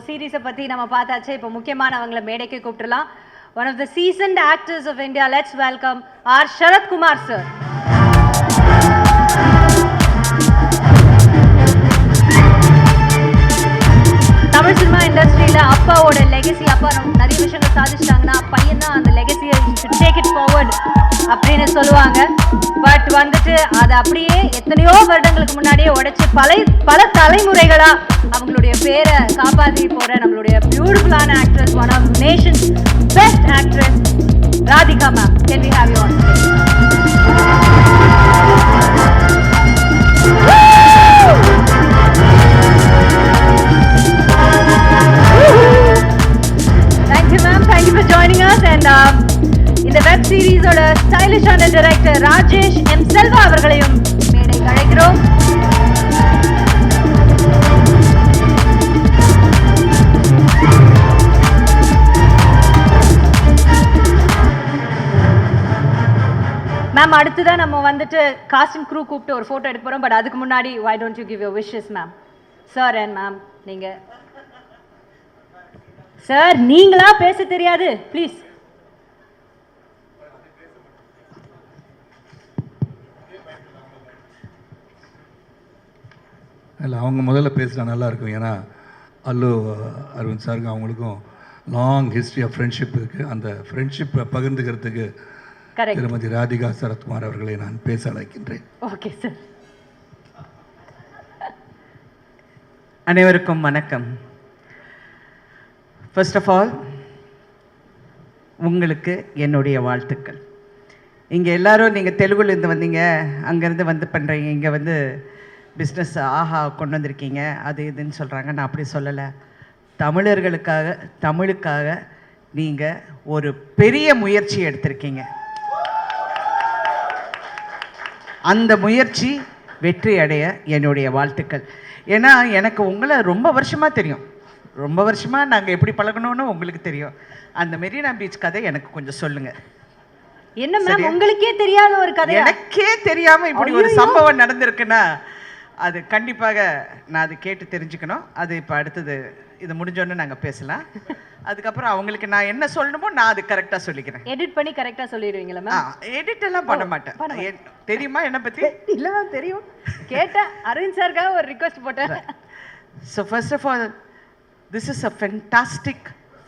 சீரிஸை பற்றி நம்ம பார்த்தாச்சு. இப்போ முக்கியமானவங்களை மேடைக்கு கூப்பிட்டுலாம். One of the seasoned actors of India, let's welcome R. Sharath Kumar sir. Tamil cinema இண்டஸ்ட்ரியில் அப்பாவோட லெகசி, அப்பா நிறைய விஷயங்கள் சாதிச்சிட்டாங்கன்னா பையன் தான் அந்த லெகசியை டேக் இட் ஃபார்வர்ட் அப்படின்னு சொல்லுவாங்க. பட் வந்துட்டு அதை அப்படியே எத்தனையோ வருடங்களுக்கு முன்னாடியே உடைச்சு பல தலைமுறைகளாக அவங்களுடைய பேரை காப்பாற்றி போகிற நம்மளுடைய பியூட்டிஃபுல்லான actress, one of nations best actress, Radhika ma'am. Can we have you on stage? Thank you for joining us. And இந்த வெப் சீரிஸோட ஸ்டைலிஷான டைரக்டர் ராஜேஷ் எம் செல்வா அவர்களையும் மேடைக்கு அழைக்கிறோம். மேம், அடுத்துதான் நம்ம வந்துட்டு காஸ்டிங் க்ரூ கூப்பிட்டு ஒரு ஃபோட்டோ எடுக்க போகிறோம். பட் அதுக்கு முன்னாடி why don't you give your wishes ma'am? Sir and ma'am, நீங்கள் சார் நீங்களா பேச தெரியாது, ப்ளீஸ். இல்லை, அவங்க முதல்ல பேசினா நல்லா இருக்கும். ஏன்னா அல்லு அரவிந்த் சாருக்கு அவங்களுக்கும் லாங் ஹிஸ்ட்ரி ஆஃப் ஃப்ரெண்ட்ஷிப் இருக்குது. அந்த ஃப்ரெண்ட்ஷிப்பை பகிர்ந்துக்கிறதுக்கு திருமதி ராதிகா சரத்குமார் அவர்களை நான் பேச அழைக்கின்றேன். Okay sir. அனைவருக்கும் வணக்கம். ஃபர்ஸ்ட் ஆஃப் ஆல் உங்களுக்கு என்னுடைய வாழ்த்துக்கள். இங்கே எல்லோரும் நீங்கள் தெலுங்குலேருந்து வந்தீங்க, அங்கேருந்து வந்து பண்ணுறீங்க, இங்கே வந்து பிஸ்னஸ் ஆஹா கொண்டு வந்திருக்கீங்க, அது இதுன்னு சொல்கிறாங்க. நான் அப்படி சொல்லலை. தமிழுக்காக நீங்கள் ஒரு பெரிய முயற்சி எடுத்திருக்கீங்க. அந்த முயற்சி வெற்றி அடைய என்னுடைய வாழ்த்துக்கள். ஏன்னா எனக்கு உங்களை ரொம்ப வருஷமாக தெரியும். ரொம்ப வருஷமாக நாங்கள் எப்படி பழகணும்னு உங்களுக்கு தெரியும். அந்த மெரினா பீச் கதை எனக்கு கொஞ்சம் சொல்லுங்கள். என்ன மேம், உங்களுக்கே தெரியாத ஒரு கதை? எனக்கே தெரியாமல் இப்படி ஒரு சம்பவம் நடந்திருக்குன்னா அது கண்டிப்பாக நான் அது கேட்டு தெரிஞ்சுக்கணும். அது இப்போ அடுத்தது இது முடிஞ்சோன்னு நாங்கள் பேசலாம். அதுக்கப்புறம் அவங்களுக்கு நான் என்ன சொல்லணுமோ நான் அது கரெக்டாக சொல்லிக்கிறேன். எடிட் பண்ணி கரெக்டாக சொல்லிடுவீங்களா மேம்? எடிட் எல்லாம் பண்ண மாட்டேன். தெரியுமா என்னை பற்றி? இல்லை மேம், தெரியும். கேட்டேன், அரவிந்த் சாருக்காக ஒரு ரிக்வெஸ்ட் போட்டேன். So first of all, this is a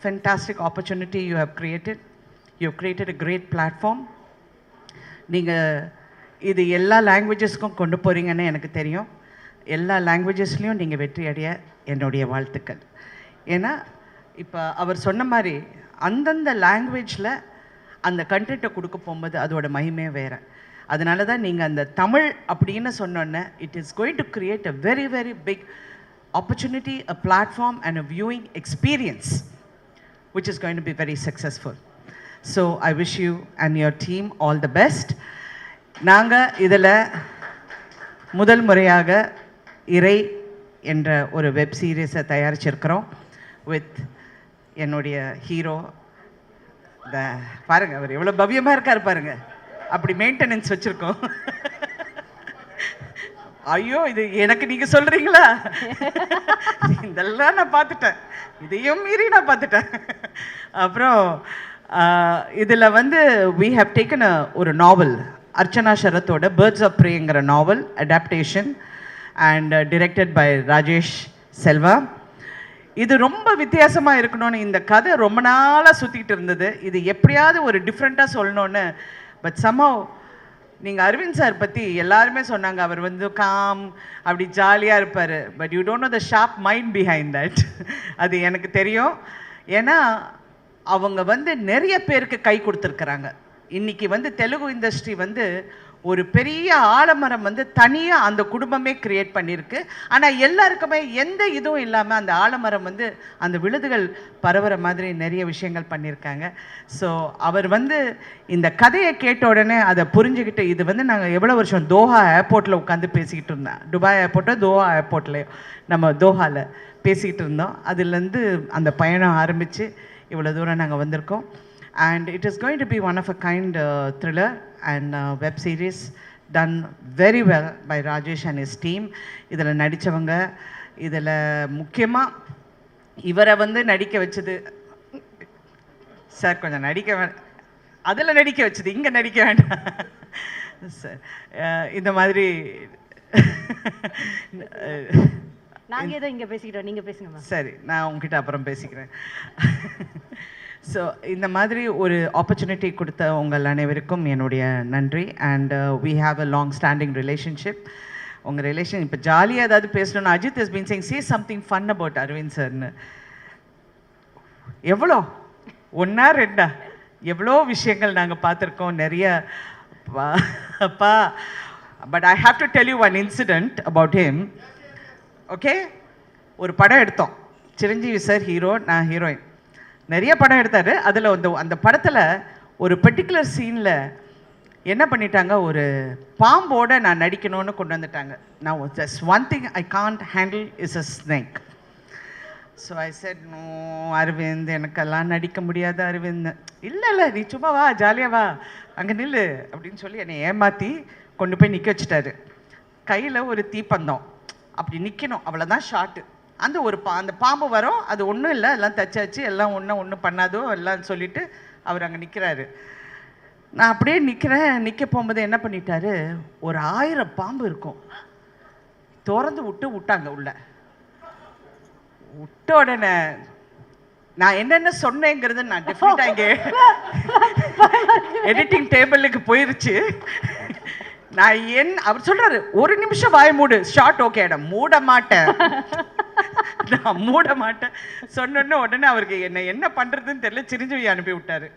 fantastic opportunity you have created. You have created a great platform. நீங்கள் இது எல்லா லாங்குவேஜஸ்க்கும் கொண்டு போகிறீங்கன்னு எனக்கு தெரியும். எல்லா லாங்குவேஜஸ்லேயும் நீங்கள் வெற்றி அடைய என்னுடைய வாழ்த்துக்கள். ஏன்னா இப்போ அவர் சொன்ன மாதிரி அந்தந்த லாங்குவேஜில் அந்த கண்டென்ட்டை கொடுக்க போகும்போது அதோட மகிமே வேறு. அதனால தான் நீங்கள் அந்த தமிழ் அப்படின்னு சொன்னோன்னே it is going to create a very very big opportunity, a platform and a viewing experience which is going to be very successful. So I wish you and your team all the best. நாங்க இதில் முதல் முறையாக இறை என்ற ஒரு web சீரிஸை தயாரிச்சிருக்கிறோம் with என்னுடைய hero. பாருங்க, அவர் எவ்வளோ பவ்யமாக இருக்கார் பாருங்க. அப்படி மெயின்டெனன்ஸ் வச்சுருக்கோம். ஐயோ, இது எனக்கு நீங்கள் சொல்கிறீங்களா? இதெல்லாம் நான் பார்த்துட்டேன், இதையும் மீறி நான் பார்த்துட்டேன். அப்புறம் இதில் வந்து we have taken ஒரு நாவல், அர்ச்சனா ஷரத்தோட பேர்ட்ஸ் ஆஃப் ப்ரேங்கிற novel adaptation and directed by Rajesh Selva. இது ரொம்ப வித்தியாசமாக இருக்கணும்னு இந்த கதை ரொம்ப நாளாக சுற்றிக்கிட்டு இருந்தது. இது எப்படியாவது ஒரு டிஃப்ரெண்ட்டாக சொல்லணுன்னு. பட் somehow நீங்கள் அரவிந்த் சார் பற்றி எல்லாருமே சொன்னாங்க, அவர் வந்து காம் அப்படி ஜாலியாக இருப்பார். But you don't know the sharp mind behind that. அது எனக்கு தெரியும். ஏன்னா அவங்க வந்து நிறைய பேருக்கு கை கொடுத்துருக்குறாங்க. இன்றைக்கி வந்து தெலுங்கு இண்டஸ்ட்ரி வந்து ஒரு பெரிய ஆலமரம் வந்து தனியாக அந்த குடும்பமே கிரியேட் பண்ணியிருக்கு. ஆனால் எல்லாருக்குமே எந்த இதுவும் இல்லாமல் அந்த ஆலமரம் வந்து அந்த விழுதுகள் பரவுற மாதிரி நிறைய விஷயங்கள் பண்ணியிருக்காங்க. ஸோ அவர் வந்து இந்த கதையை கேட்ட உடனே அதை புரிஞ்சுக்கிட்டு, இது வந்து நாங்கள் எவ்வளோ வருஷம் தோஹா ஏர்போர்ட்டில் உட்காந்து பேசிக்கிட்டு இருந்தோம். துபாய் ஏர்போர்ட்டோ தோஹா ஏர்போர்ட்லேயோ நம்ம தோஹாவில் பேசிக்கிட்டு இருந்தோம். அதுலேருந்து அந்த பயணம் ஆரம்பித்து இவ்வளோ தூரம் நாங்கள் வந்திருக்கோம். And it is going to be one of a kind thriller and web series done very well by Rajesh and his team. இதில் நடித்தவங்க, இதில் முக்கியமாக இவரை வந்து நடிக்க வச்சது சார், கொஞ்சம் நடிக்க அதில் நடிக்க வச்சது, இங்கே நடிக்க வேண்டாம் சார். இந்த மாதிரி நாங்க ஏதோ இங்க பேசிக்கிட்டோம், நீங்க பேசுங்க. சரி, நான் உங்ககிட்ட அப்புறம் பேசிக்கிறேன். ஸோ இந்த மாதிரி ஒரு ஆப்பர்ச்சுனிட்டி கொடுத்த உங்கள் அனைவருக்கும் என்னுடைய நன்றி. And we have a long standing relationship. உங்கள் ரிலேஷன் இப்போ ஜாலியாக ஏதாவது பேசணும்னு Ajith is been saying say something fun about Aravind சார்னு. எவ்வளோ 1 or 2 எவ்வளோ விஷயங்கள் நாங்கள் பார்த்துருக்கோம் நிறைய. அப்பா, but I have to tell you one incident about him. Okay, ஒரு படம் எடுத்தோம், சிரஞ்சீவி சார் ஹீரோ, நான் ஹீரோயின். நிறைய படம் எடுத்தார். அதில் அந்த படத்தில் ஒரு பர்டிகுலர் சீனில் என்ன பண்ணிட்டாங்க, ஒரு பாம்போட நான் நடிக்கணும்னு கொண்டு வந்துட்டாங்க. நான் just one thing I can't handle is a snake. So I said no Aravind, எனக்கெல்லாம் நடிக்க முடியாது அரவிந்த். இல்லை நீ சும்மா வா, ஜாலியாக வா, அங்கே நில்லு அப்படின்னு சொல்லி என்னை ஏமாற்றி கொண்டு போய் நிற்க வச்சுட்டாரு. கையில் ஒரு தீப்பந்தம், அப்படி நிற்கணும், அவ்வளோதான் ஷார்ட்டு. அந்த அந்த பாம்பு வரும், அது ஒன்றும் இல்லை, எல்லாம் தச்சாச்சு, எல்லாம் ஒன்றும் பண்ணாதோ எல்லாம் சொல்லிவிட்டு அவர் அங்கே நிற்கிறாரு. நான் அப்படியே நிற்க போகும்போது என்ன பண்ணிட்டாரு, ஒரு 1000 பாம்பு இருக்கும், திறந்து விட்டாங்க. விட்ட உடனே நான் என்னென்ன சொன்னேங்கிறது நான் டெஃபினட்டாக இங்கே எடிட்டிங் டேபிளுக்கு போயிருச்சு. நான் அவர் சொல்றாரு, 1 நிமிஷம் வாய மூடு, ஷார்ட் ஓகே, மூட மாட்டேன், நான் மூட மாட்டேன் சொன்னோன்னு உடனே அவருக்கு என்ன பண்றதுன்னு தெரியல, சிரஞ்சீவி அனுப்பி விட்டாரு.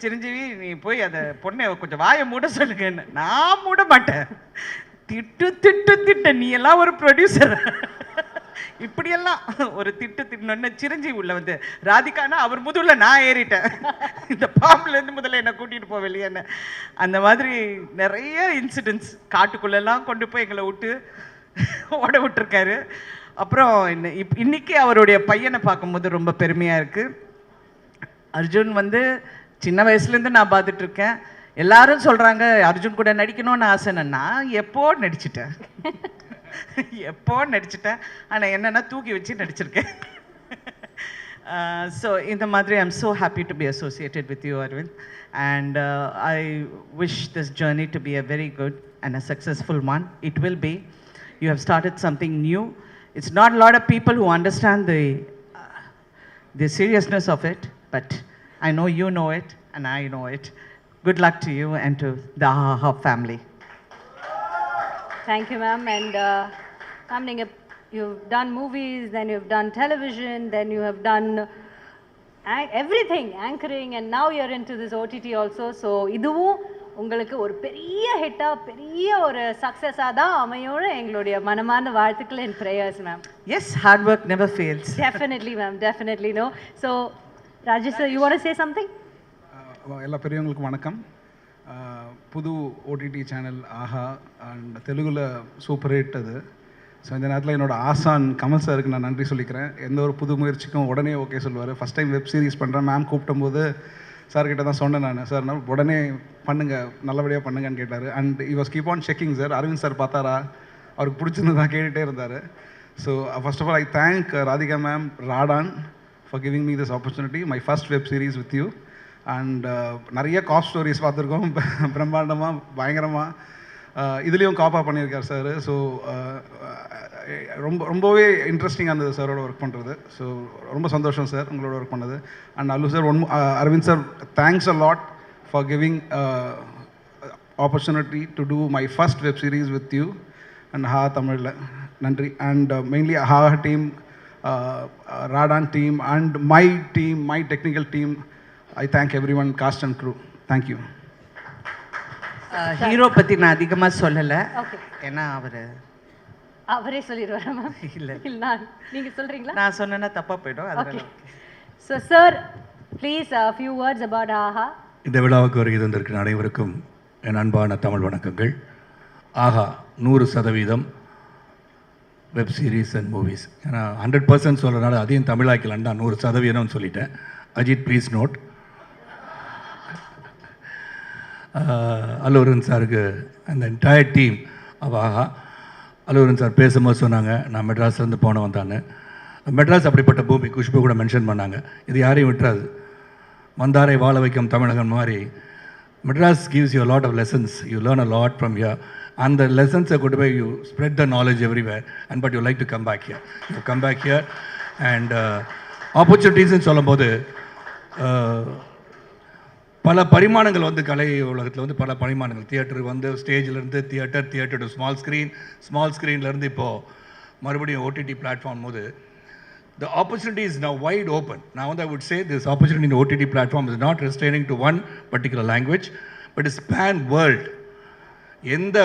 சிரஞ்சீவி, நீ போய் அந்த பொண்ணை கொஞ்சம் வாயை மூட சொல்லுங்கன்னு. நான் மூட மாட்டேன், திட்டு நீ எல்லாம் ஒரு ப்ரொடியூசர், இப்படியெல்லாம் ஒரு திட்டணுன்னு சிரஞ்சீவி உள்ள வந்து ராதிகானா அவர் முதுகுல நான் ஏறிட்டேன், இந்த பாம்புல இருந்து முதல்ல என்ன கூட்டிட்டு போவலையேன்னு. அந்த மாதிரி நிறைய இன்சிடென்ட்ஸ் காட்டுக்குள்ளெல்லாம் கொண்டு போய் எங்களை விட்டு ஓட விட்டுருக்காரு. அப்புறம் இன்னைக்கு அவருடைய பையனை பார்க்கும்போது ரொம்ப பெருமையா இருக்கு. அர்ஜுன் வந்து சின்ன வயசுலேருந்து நான் பார்த்துட்டு இருக்கேன். எல்லாரும் சொல்றாங்க அர்ஜுன் கூட நடிக்கணும்னு ஆசைன்னு. நான் எப்போ நடிச்சிட்டேன், ஆனால் என்னென்னா தூக்கி வச்சு நடிச்சிருக்கேன். ஸோ இந்த மாதிரி I am so happy to be associated with you Aravind. And I wish this journey to be a very good and a successful one. It will be. You have started something new. It's not lot of people who understand the seriousness of it, but I know you know it and I know it. Good luck to you and to the AHA family. Thank you, ma'am. And ma'am, you've done movies, then you've done television, then you have done everything, anchoring, and now you're into this OTT also. So இதுவும் உங்களுக்கு ஒரு பெரிய ஹிட்டா, பெரிய ஒரு சக்ஸஸாக தான் அமையோட எங்களுடைய மனமார்ந்த வாழ்த்துக்கள் and prayers, ma'am. Yes, hard work never fails. Definitely, ma'am. Definitely, no. So, Rajesh sir, you want to say something? எல்லா பெரியவங்களுக்கும் வணக்கம். புது ஓடிடி சேனல் ஆஹா அண்ட் தெலுங்குல சூப்பர் ஹிட் அது. ஸோ இந்த நேரத்தில் என்னோட ஆசான் கமல் சாருக்கு நான் நன்றி சொல்லிக்கிறேன். எந்த ஒரு புது முயற்சிக்கும் உடனே ஓகே சொல்லுவார். ஃபஸ்ட் டைம் வெப் சீரிஸ் பண்ணுறேன், மேம் கூப்பிட்டம்போது சார்கிட்ட தான் சொன்னேன் நான், சார் நான் உடனே பண்ணுங்கள், நல்லபடியாக பண்ணுங்கன்னு கேட்டார். And he was keep on checking sir. Aravind sir பார்த்தாரா, அவருக்கு பிடிச்சிருந்து தான் கேட்டுகிட்டே இருந்தார். So first of all I thank Radhika ma'am, Radaan for giving me this opportunity, my first web series with you. And நிறைய காப் ஸ்டோரிஸ் பார்த்துருக்கோம், பிரம்மாண்டமாக பயங்கரமாக. இதுலேயும் காப்பாக பண்ணியிருக்கார் சார். ஸோ ரொம்பவே இன்ட்ரெஸ்டிங்காக இருந்தது சாரோட ஒர்க் பண்ணுறது. ஸோ ரொம்ப சந்தோஷம் சார் உங்களோட ஒர்க் பண்ணது. And Allu sir, Aravind sir, thanks a lot for giving opportunity to do my first web series with you and ah தமிழில். நன்றி. And mainly ah team, Radaan team and my team, my technical team. I thank everyone, cast and crew. Thank you. Hero பற்றி நான் அதிகமாக சொல்லலை, ஏன்னா அவரே சொல்லிடுவாரா ma'am? இல்லை, நீங்கள் சொல்கிறீங்களா? நான் சொன்னேன்னா தப்பாக போய்டும். Okay. So sir, please few words about Aha. இந்த விழாவுக்கு வருகை தந்திருக்கிற அனைவருக்கும் என் அன்பான தமிழ் வணக்கங்கள். Aha 100% web series and movies. ஏன்னா 100% சொல்கிறனால அதையும் தமிழாக்கலான்னு தான் 100% சொல்லிட்டேன். Ajith please note. அல்லூரன் சாருக்கு அந்த என்டையர் டீம் ஆஹா. அல்லூரன் சார் பேசும்போது சொன்னாங்க நான் மெட்ராஸ்லேருந்து போனவன் தானே. மெட்ராஸ் அப்படிப்பட்ட பூமி, குஷ்பு கூட மென்ஷன் பண்ணாங்க. இது யாரையும் விட்டுறாது. வந்தாரை வாழ வைக்கும் தமிழகம் மாதிரி Madras gives you lot of lessons. You learn a lot from here. அந்த லெசன்ஸை கொண்டு போய் you spread the knowledge everywhere and but you like to come back here. You come back here and ஆப்பர்ச்சுனிட்டிஸ்ன்னு சொல்லும்போது பல பரிமாணங்கள் வந்து கலை உலகத்தில் வந்து பல பரிமாணங்கள். தியேட்டர் வந்து ஸ்டேஜிலேருந்து தியேட்டர் டு ஸ்மால் ஸ்க்ரீன்லேருந்து இப்போது மறுபடியும் ஓடிடி பிளாட்ஃபார்ம் போது the opportunity is now wide open. Now I would say this opportunity in OTT platform is not restraining to one particular language, but is span world. எந்த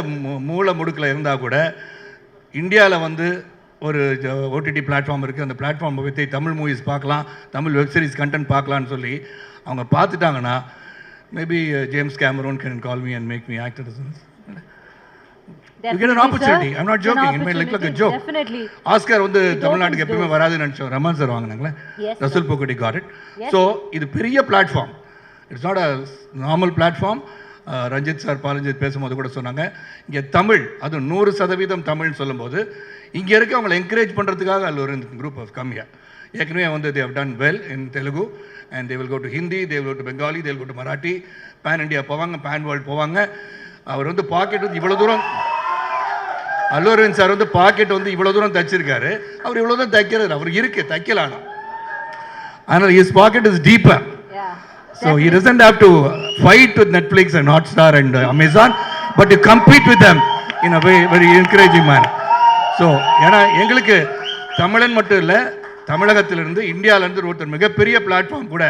மூல முடுக்கில் இருந்தால் கூட இந்தியாவில் வந்து ஒரு ஓடிடி பிளாட்ஃபார்ம் இருக்குது. அந்த பிளாட்ஃபார்ம் பற்றி தமிழ் மூவிஸ் பார்க்கலாம், தமிழ் வெப் சீரிஸ் கண்டென்ட் பார்க்கலான்னு சொல்லி அவங்க பார்த்துட்டாங்கன்னா maybe James Cameron can call me and make me actor. You get an opportunity. I'm not joking. It may look like a joke. Definitely. Oscar வந்து தமிழ்நாட்டுக்கு எப்பவுமே வராதுன்னு நினச்சோம். ரமன் சார் வாங்கினாங்களே, Resul Pookutty got it. So இது பெரிய platform. It's not a normal platform. Ranjith sir பாலஞ்சித் பேசும்போது கூட சொன்னாங்க, இங்கே தமிழ் அது 100% தமிழ்னு சொல்லும்போது இங்கே இருக்க அவங்களை என்கரேஜ் பண்ணுறதுக்காக அதில் ஒரு குரூப் ஆஃப் கம்மியா ஏற்கனவே வந்து they have done well in Telugu and they will go to Hindi, they will go to Bengali, they will go to Marathi, pan India போவாங்க, pan world போவாங்க. அவர் வந்து பாக்கெட் வந்து இவ்வளோ தூரம், அல்லு அரவிந்த் சார் வந்து பாக்கெட் வந்து இவ்வளோ தூரம் தைச்சிருக்காரு. அவர் இவ்வளோ தூரம் தைக்கிறார், அவர் இருக்கு தைக்கலாம். ஆனால் his pocket is deeper. So he doesn't have to fight with Netflix and Hotstar and Amazon, but to compete with them in a very encouraging manner. So ஏன்னா எங்களுக்கு தமிழன் மட்டும் இல்லை, தமிழகத்திலிருந்து இந்தியாவிலேருந்து ஒருத்தர் மிகப்பெரிய பிளாட்ஃபார்ம் கூட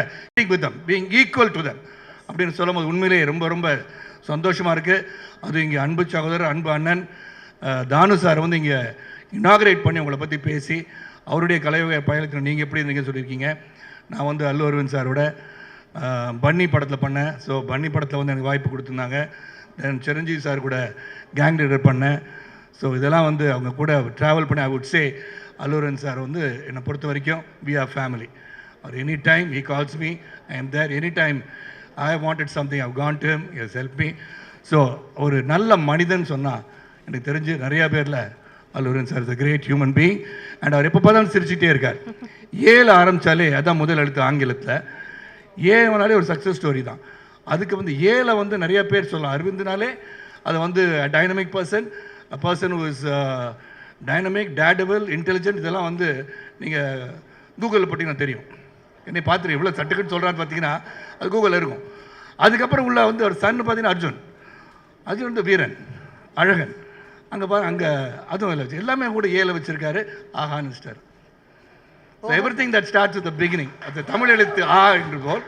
with them, being equal to them அப்படின்னு சொல்லும்போது உண்மையிலேயே ரொம்ப ரொம்ப சந்தோஷமாக இருக்குது. அது இங்கே அன்பு சகோதரர், அன்பு அண்ணன் தானு சார் வந்து இங்கே இனாகரேட் பண்ணி உங்களை பற்றி பேசி அவருடைய கலைவகை பயணத்தில் நீங்கள் எப்படி இருந்தீங்கன்னு சொல்லியிருக்கீங்க. நான் வந்து அல்லு அரவிந்த் சாரோட பன்னி படத்தில் பண்ணேன். ஸோ பன்னி படத்தில் வந்து எனக்கு வாய்ப்பு கொடுத்துருந்தாங்க. தென் சிரஞ்சீவி சார் கூட கேங் லீடர் பண்ணேன். ஸோ இதெல்லாம் வந்து அவங்க கூட ட்ராவல் பண்ணி I would say Allu Aravind sir வந்து என்னை பொறுத்த வரைக்கும் வி ஆர் ஃபேமிலி. அவர் any time he calls me, I am there. Any time I wanted something, I've gone to him, he has help me. So ஒரு நல்ல மனிதன் சொன்னால் எனக்கு தெரிஞ்சு நிறையா பேரில் Allu Aravind sir is a great human being. And அவர் எப்போ பார்த்தாலும் சிரிச்சுட்டே இருக்கார். ஏல ஆரம்பித்தாலே அதான் முதல் எழுத்து ஆங்கிலத்தில். ஏனாலே ஒரு சக்ஸஸ் ஸ்டோரி தான். அதுக்கு வந்து ஏல வந்து நிறைய பேர் சொல்லலாம். அரவிந்த்னாலே அது வந்து dynamic person, a person who is dynamic, datable, intelligent. இதெல்லாம் வந்து நீங்கள் கூகுளில் போட்டிங்கன்னா தெரியும். என்னை பார்த்துட்டு எவ்வளோ சட்டுக்குன்னு சொல்கிறான்னு பார்த்தீங்கன்னா அது கூகுளில் இருக்கும். அதுக்கப்புறம் உள்ள வந்து ஒரு சன்னு பார்த்தீங்கன்னா அர்ஜுன் வந்து வீரன், அழகன். அங்கே அங்கே அதுவும் இல்லை வச்சு எல்லாமே கூட ஏல வச்சுருக்காரு. ஆஹான்னு star. So everything that starts with the beginning. அது தமிழ் எழுத்து ஆ என்று போல்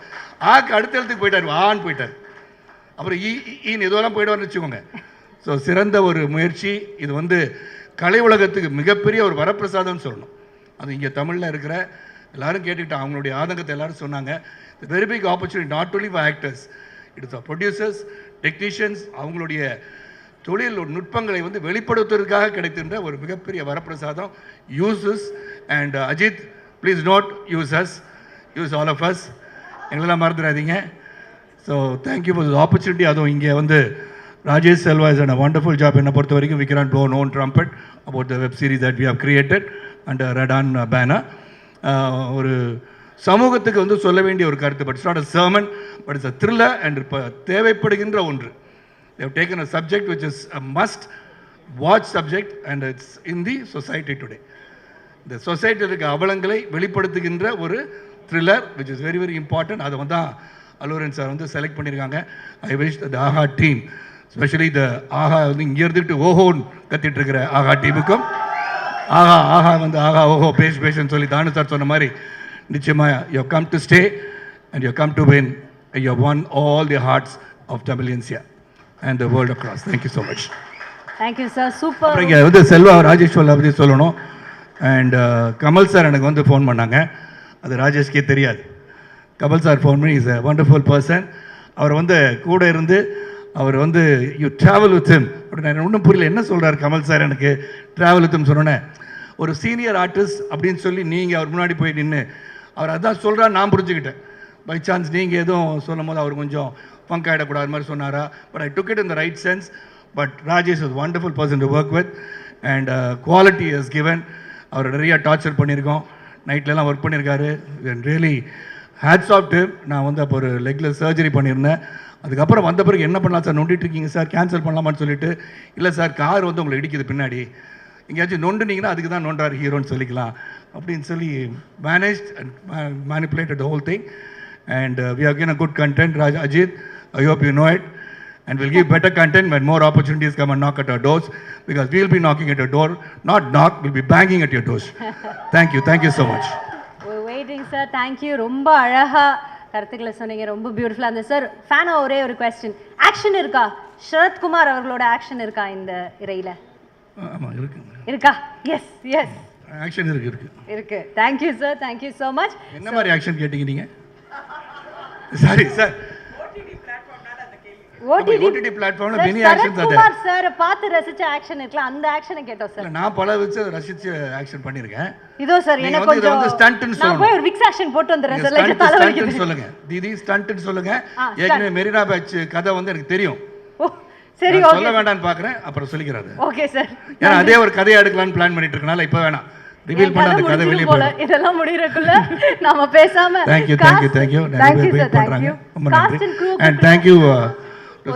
ஆக்கு அடுத்த எழுத்துக்கு போயிட்டார், ஆன்னு போயிட்டார். அப்புறம் ஈன்னு எதுவெல்லாம் போயிடுவார்னு வச்சுக்கோங்க. ஸோ சிறந்த ஒரு முயற்சி. இது வந்து கலை உலகத்துக்கு மிகப்பெரிய ஒரு வரப்பிரசாதம்னு சொல்லணும். அது இங்கே தமிழில் இருக்கிற எல்லோரும் கேட்டுக்கிட்டாங்க, அவங்களுடைய ஆதங்கத்தை எல்லோரும் சொன்னாங்க. Very big opportunity not only for actors, it is for producers, technicians. அவங்களுடைய தொழில் நுட்பங்களை வந்து வெளிப்படுத்துவதற்காக கிடைக்கின்ற ஒரு மிகப்பெரிய வரப்பிரசாதம். Use us and Ajith, please note use us, use all of us. எங்களெல்லாம் மறந்துடாதீங்க. So thank you for this opportunity. அதுவும் இங்கே வந்து Rajesh Selva is and a wonderful job. என்னை பொறுத்த வரைக்கும் we cannot blow own trumpet about the web series that we have created and ரெடான் banner. ஒரு சமூகத்துக்கு வந்து சொல்ல வேண்டிய ஒரு கருத்து, but it's not a sermon, but it's a thriller and தேவைப்படுகின்ற ஒன்று. They have taken a subject which is a must watch subject and it's in the society today. The society இருக்க அவலங்களை வெளிப்படுத்துகின்ற ஒரு thriller which is very very important. அதை வந்து Allu Aravind sir வந்து select பண்ணியிருக்காங்க. I wish the Aha team, specially the Aha வந்து இங்கே இருந்துட்டு ஓஹோன்னு கத்திட்டு இருக்கிற ஆஹா டீமுக்கும், ஆஹா வந்து ஆஹா ஓஹோ பேசுன்னு சொல்லி தானு சார் சொன்ன மாதிரி நிச்சயமாக you come to stay and you come to win. You have won all the hearts of Tamilians and the world across. Thank you so much. Thank you sir, super. அப்புறம் இங்கே வந்து செல்வா ராஜேஷ்வரா பற்றி சொல்லணும். அண்ட் கமல் சார் எனக்கு வந்து phone பண்ணாங்க. அது ராஜேஷ்கே தெரியாது. கமல் சார் ஃபோன் பண்ணி, இஸ் அ வண்டர்ஃபுல் பர்சன். அவர் வந்து கூட இருந்து அவர் வந்து யூ ட்ராவல் வித் ஹிம் அப்படின்னு. நான் ஒன்றும் புரியல என்ன சொல்கிறார் கமல் சார். எனக்கு ட்ராவல் வித் ஹிம் சொன்னோன்னே ஒரு சீனியர் ஆர்டிஸ்ட் அப்படின்னு சொல்லி நீங்கள் அவர் முன்னாடி போய் நின்று அவர் அதான் சொல்கிறார் நான் புரிஞ்சுக்கிட்டேன். பை சான்ஸ் நீங்கள் எதுவும் சொல்லும் போது அவர் கொஞ்சம் ஃபங்க் ஆகிடக்கூடாது மாதிரி சொன்னாரா. But I took it in the right sense. But Rajesh is wonderful person to work with and quality is given. அவர் நிறையா டார்ச்சர் பண்ணியிருக்கோம். நைட்லலாம் ஒர்க் பண்ணியிருக்காரு. Really hats off to. நான் வந்து அப்போ ஒரு லெக்கில் சர்ஜரி பண்ணியிருந்தேன். அதுக்கப்புறம் வந்த பிறகு என்ன பண்ணலாம் சார், நொண்டிட்டு இருக்கீங்க சார், கேன்சல் பண்ணலாமான்னு சொல்லிட்டு, இல்லை சார் கார் வந்து உங்களை இடிக்குது பின்னாடி, எங்கேயாச்சும் நொண்டுனீங்கன்னா அதுக்கு தான் நொண்டார் ஹீரோன்னு சொல்லிக்கலாம் அப்படின்னு சொல்லி manage and manipulated whole thing. And we have given a good content, Ajit. I hope you know it. And we'll give better content when more opportunities come and knock at our doors, because we'll be knocking at your door, not knock, we'll be banging at your doors. Thank you so much. Waiting sir. Thank you. ரொம்ப அழகா கருத்துக்களை சொன்னீங்க, ரொம்ப பியூட்டிஃபுல்லாக இருந்தது sir. ஃபேனா ஒரே ஒரு கொஸ்டின், ஆக்ஷன் இருக்கா? சரத்குமார் அவர்களோட ஆக்ஷன் இருக்கா இந்த இறையில? ஆமாம் இருக்குங்க. இருக்கா? எஸ் எஸ் ஆக்ஷன் இருக்கு. இருக்கு. Thank you sir. Thank you so much. என்ன மாதிரி ஆக்ஷன் கேட்டீங்க நீங்க? Sorry sir. ஓடிடி பிளாட்ஃபார்ம்ல many actions are there. Sarathkumar sir பார்த்து ரசிச்ச ஆக்ஷன் இருக்குல, அந்த ஆக்ஷனை கேட்டோம் சார். நான் பல வச்சு ரசிச்சு ஆக்ஷன் பண்ணிருக்கேன். இதோ சார் எனக்கு கொஞ்சம் வந்து ஸ்டண்ட்னு சொல்லுங்க. நான் போய் ஒரு விக்ஸ் ஆக்ஷன் போட்டு வந்துறேன் சார். லைக் தலை வலிக்குது சொல்லுங்க. தீதி ஸ்டண்ட்னு சொல்லுங்க. ஏற்கனவே மெரினா பீச் கதை வந்து எனக்கு தெரியும். சரி ஓகே. சொல்ல வேண்டாம்னு பாக்குறேன், அப்புறம் சொல்லிக்கிறாரு. Okay sir. ஏன்னா அதே ஒரு கதையை எடுக்கலாம்னு பிளான் பண்ணிட்டு இருக்கனால இப்ப வேணாம். ரிவீல் பண்ண அந்த கதை வெளிய போல. இதெல்லாம் முடியறதுக்குள்ள நாம பேசாம Thank you. நிறைய பேர் வெயிட் பண்றாங்க. ரொம்ப நன்றி. And thank you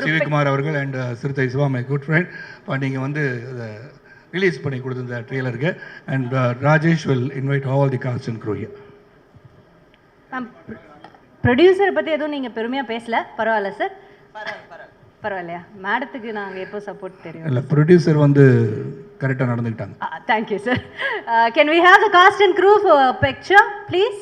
CV Kumar அவர்கள் and Siruthai Siva, my good friend. நீங்க வந்து ரிலீஸ் பண்ணி கொடுத்த இந்த ட்ரெய்லருக்கு. And Rajesh will invite all the cast and crew here. Producer பத்தி எதுவும் நீங்க பெருமையா பேசல, பரவாயில்ல சார். பரவாயில்லையா? மேடத்துக்கு நாங்க எப்போ சப்போர்ட் தெரியும். இல்ல ப்ரொடியூசர் வந்து கரெக்டா நடந்துக்கிட்டாங்க. Thank you sir. Can we have the cast and crew picture please?